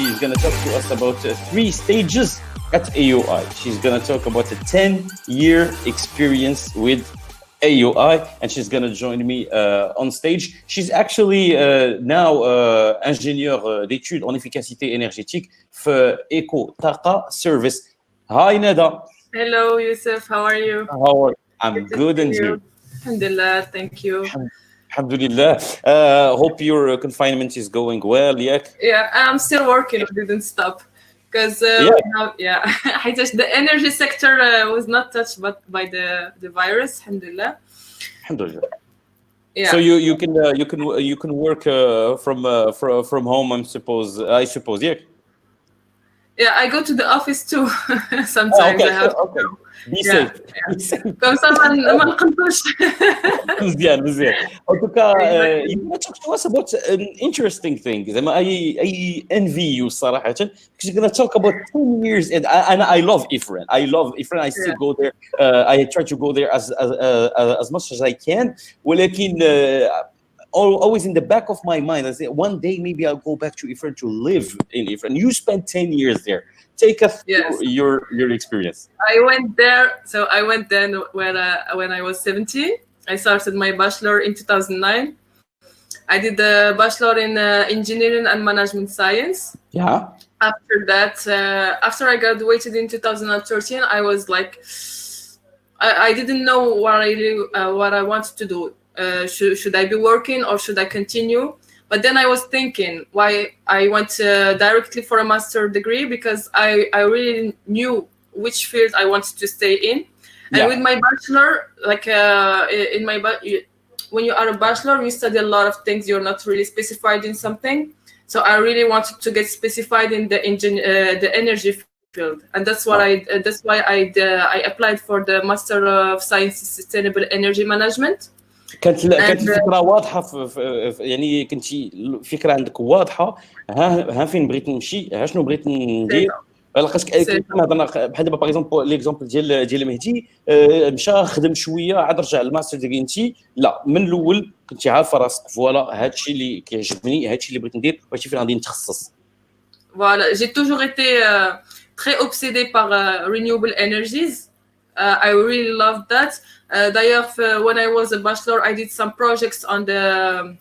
she's going to talk to us about 3 stages at AUI. She's going to talk about a 10-year experience with AUI, and she's going to join me on stage. She's actually now ingénieure d'études en efficacité énergétique for Eco Taqa Service. Hi, Nada. Hello, Youssef. How are you? I'm good, and you? Alhamdulillah, thank you. Alhamdulillah. Hope your confinement is going well, yeah? Yeah, I'm still working. I didn't stop. Because the energy sector was not touched by the virus, alhamdulillah. Alhamdulillah. Yeah. So you can work from home, I suppose, yeah. Yeah, I go to the office too sometimes. Okay. Be safe. Comme ça, ما نقلبش. مزيان. En tout cas, you want to talk to us about an interesting thing. I envy you صراحة, because you're going to talk about 10 years, and I love Ifrane. I still go there. I try to go there as much as I can. ولكن always in the back of my mind, I say one day maybe I'll go back to Ifrane to live in Ifrane. You spent 10 years there. Take us through your experience. I went there. So I went then when I was 17. I started my bachelor in 2009. I did the bachelor in engineering and management science. Yeah. After that, after I graduated in 2013, I was like, I didn't know what I wanted to do. Should I be working or should I continue? But then I was thinking why I went directly for a master degree, because I really knew which field I wanted to stay in. And with my bachelor, like when you are a bachelor, you study a lot of things. You're not really specified in something. So I really wanted to get specified in the energy field, and that's why I applied for the Master of Science in Sustainable Energy Management. كانت الفكره واضحه يعني كنتي الفكره عندك واضحه ها فين بغيت نمشي ها شنو بغيت ندير لقاش كما هضرنا بحال دابا باغ اكزومبل ليكزومبل ديال مهدي مشى خدم شويه عاد رجع للماستر ديالي انت لا من الاول كنتي عارفه راسك فوالا هادشي اللي كيعجبني هادشي اللي بغيت ندير وهادشي فين غادي نتخصص. Voilà, j'ai toujours été très obsédée par renewable energies. I really loved that. D'ailleurs, when I was a bachelor, I did some projects on the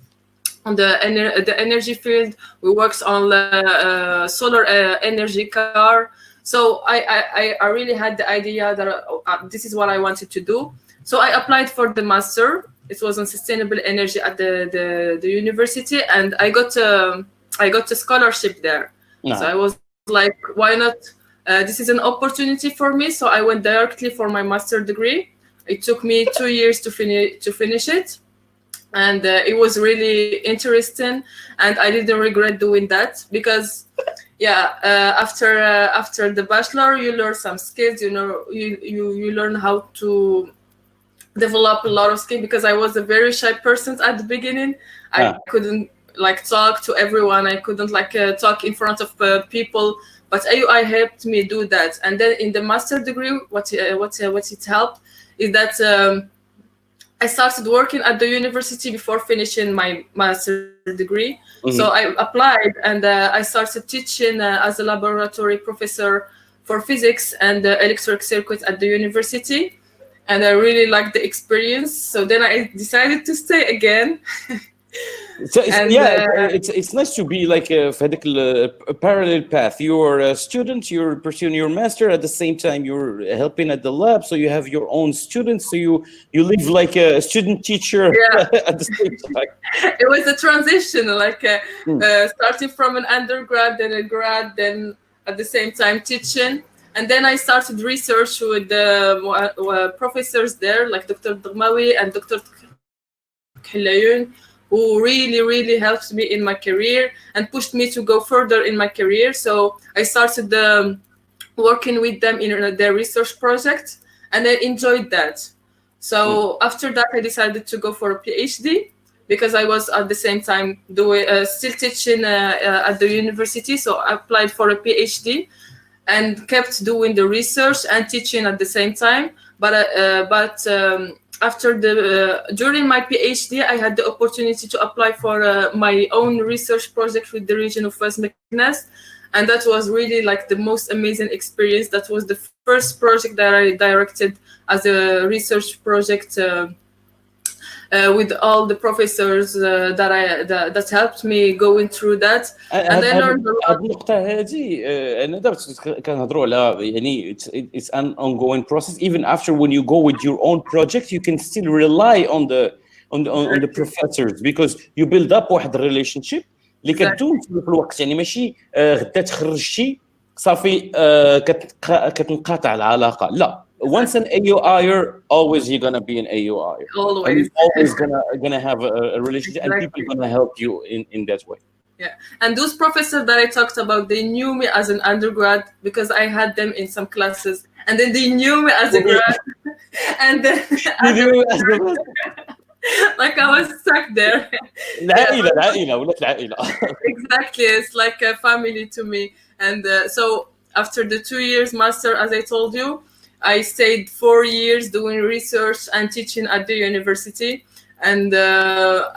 energy field. We worked on the solar energy car. So I really had the idea that this is what I wanted to do. So I applied for the master. It was on sustainable energy at the university, and I got a scholarship there. No. So I was like, why not? This is an opportunity for me. So I went directly for my master degree. It took me 2 years to finish it. And it was really interesting. And I didn't regret doing that because, after the bachelor, you learn some skills, you learn how to develop a lot of skills, because I was a very shy person at the beginning. I couldn't talk to everyone. I couldn't talk in front of people. But AUI helped me do that. And then in the master degree, what it helped is that I started working at the university before finishing my master degree. Mm-hmm. So I applied and I started teaching as a laboratory professor for physics and electric circuits at the university. And I really liked the experience. So then I decided to stay again. So it's nice to be like a parallel path. You're a student, you're pursuing your master, at the same time you're helping at the lab, so you have your own students, so you live like a student teacher at the same time. It was a transition, starting from an undergrad, then a grad, then at the same time teaching. And then I started research with the professors there, like Dr. Dagmawi and Dr. Khilayoun, who really, really helped me in my career and pushed me to go further in my career. So I started working with them in their research project, and I enjoyed that. So after that, I decided to go for a PhD, because I was at the same time still teaching at the university. So I applied for a PhD and kept doing the research and teaching at the same time. But during my PhD, I had the opportunity to apply for my own research project with the region of Fes-Meknès, and that was really like the most amazing experience. That was the first project that I directed as a research project. With all the professors that helped me going through that, and I learned a هاد lot. النقطة هذه أنا دابا كنهضروا على يعني it's an ongoing process even after when you go with your own project you can still rely on the professors because you build up واحد relationship اللي كدوم في الوقت يعني ماشي غدا تخرجتي صافي كتنقطع العلاقة لا once an AUIer always you're gonna be an AUIer and Always. you're always gonna have a relationship and people Exactly. gonna help you in that way. Yeah, and those professors that I talked about, they knew me as an undergrad because I had them in some classes, and then they knew me as a grad, and then like I was stuck there. العائلة ولات العائلة. Exactly, it's like a family to me. And so after the 2 years master, as I told you, I stayed 4 years doing research and teaching at the university. And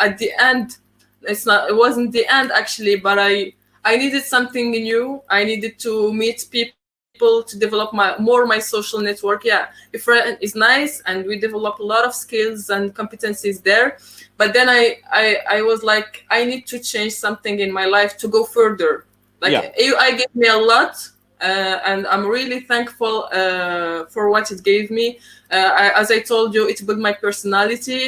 at the end, it wasn't the end actually, but I needed something new. I needed to meet people, to develop my social network. Yeah, Ifrane is nice and we develop a lot of skills and competencies there. But then I was like, I need to change something in my life to go further. Like AUI gave me a lot, and I'm really thankful for what it gave me. As I told you, it built my personality.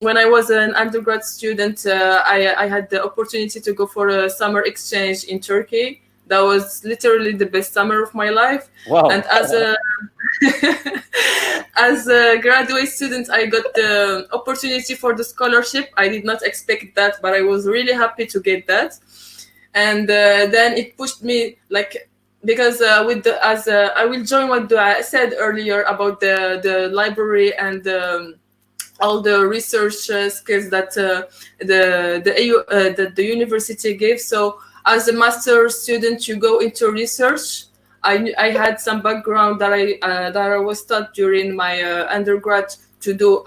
When I was an undergrad student, I had the opportunity to go for a summer exchange in Turkey. That was literally the best summer of my life. Wow. And as a graduate student, I got the opportunity for the scholarship. I did not expect that, but I was really happy to get that. And then it pushed me, like, because I will join what I said earlier about the library and all the research skills that the university gave. So as a master student, you go into research. I had some background that I was taught during my undergrad to do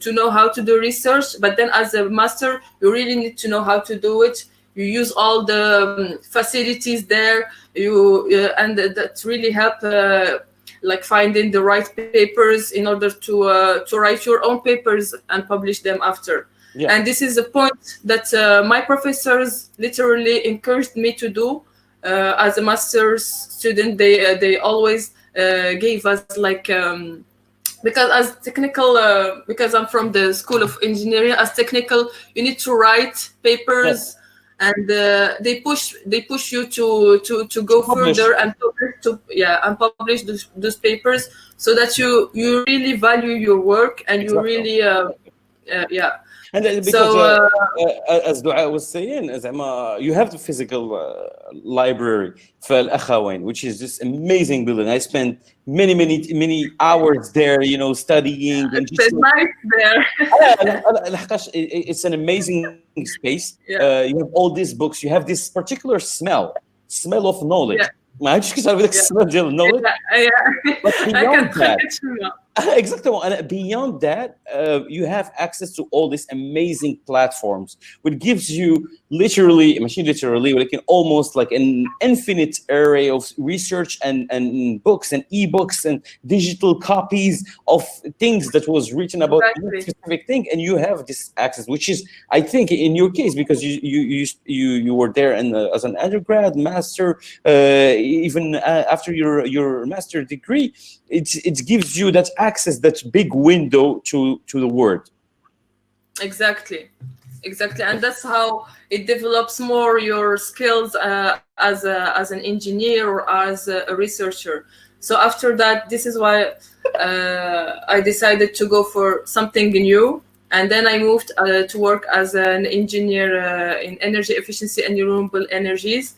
to know how to do research. But then as a master, you really need to know how to do it. You use all the facilities there. And that really help. Like finding the right papers in order to write your own papers and publish them after. Yeah. And this is a point that my professors literally encouraged me to do. As a master's student, they always gave us like because as technical because I'm from the School of Engineering, as technical you need to write papers. Yes. And they push you to go further and publish those papers so that you really value your work and you really And because as Dua was saying, you have the physical library for Al-Akhawain, which is just amazing building. I spent many hours there, studying. And it's nice there. It's an amazing space. You have all these books. You have this particular smell of knowledge. ما عادش كتعرف داك السماء ديال النولج. Exactly. And beyond that, you have access to all these amazing platforms, which gives you machine literally, but it can almost like an infinite array of research and books and ebooks and digital copies of things that was written about a specific thing, and you have this access, which is, I think, in your case, because you were there as an undergrad, master, even after your master degree, it gives you that access, that big window to the world. Exactly, and that's how it develops more your skills as an engineer or as a researcher. So after that, this is why I decided to go for something new, and then I moved to work as an engineer in energy efficiency and renewable energies.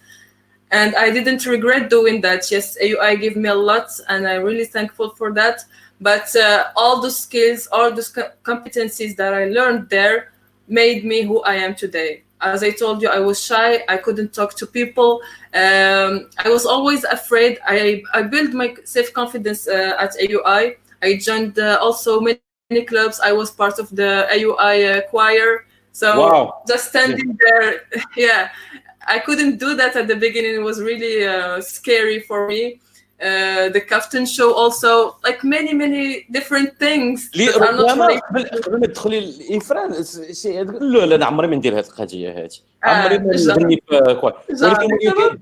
And I didn't regret doing that. Yes, AUI gave me a lot, and I'm really thankful for that. But all the skills, all the competencies that I learned there made me who I am today. As I told you, I was shy. I couldn't talk to people. I was always afraid. I built my self-confidence at AUI. I joined also many clubs. I was part of the AUI choir. So Wow. just standing there, yeah, I couldn't do that at the beginning. It was really scary for me. The Kaftan show also, like many different things اللي that are not ربما related. قبل ما تدخلي للافران لا انا عمري ما ندير هذه القضيه هذه عمري ما جرب. نغني في كوال ولكن جرب.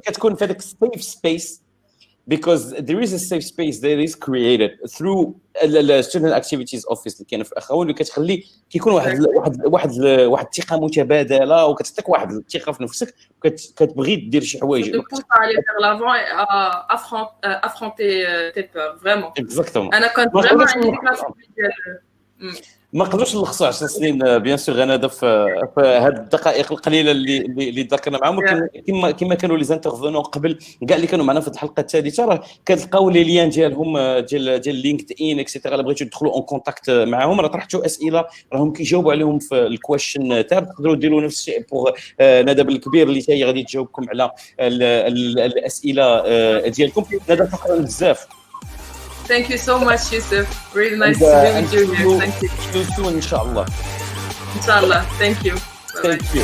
كتكون في هذاك السيف سبيس because there is a safe space that is created through the student activities office اللي كاين في اخوان اللي كتخلي كيكون واحد الثقه متبادله وكتعطيك واحد الثقه في نفسك وكتبغي دير شي حوايج De pousse à aller vers l'avant et à affronter tes peurs, vraiment. اكزاكتومون أنا كنت vraiment عندي ديك لا ديال ما نقدروش نلخصوا 10 سنين بيان سور غنادى في هذه الدقائق القليله اللي ذكرنا معهم كما كانوا لي زانترفونون قبل كاع اللي كانوا معنا في الحلقه الثالثه راه كتلقاو لي ليان ديالهم ديال لينكد ان اكسيتيرا الا بغيتوا تدخلوا اون كونتاكت معهم راه طرحتوا اسئله راهم كيجاوبوا عليهم في الكويشن تاب تقدروا ديروا نفس الشيء بوغ ندى بالكبير اللي هي غادي تجاوبكم على الاسئله ديالكم ندى شكرا بزاف. Thank you so much, Yusuf. Really nice to be with you here. Thank you. See you soon, inshallah. Inshallah. Thank you. Bye-bye. Thank you.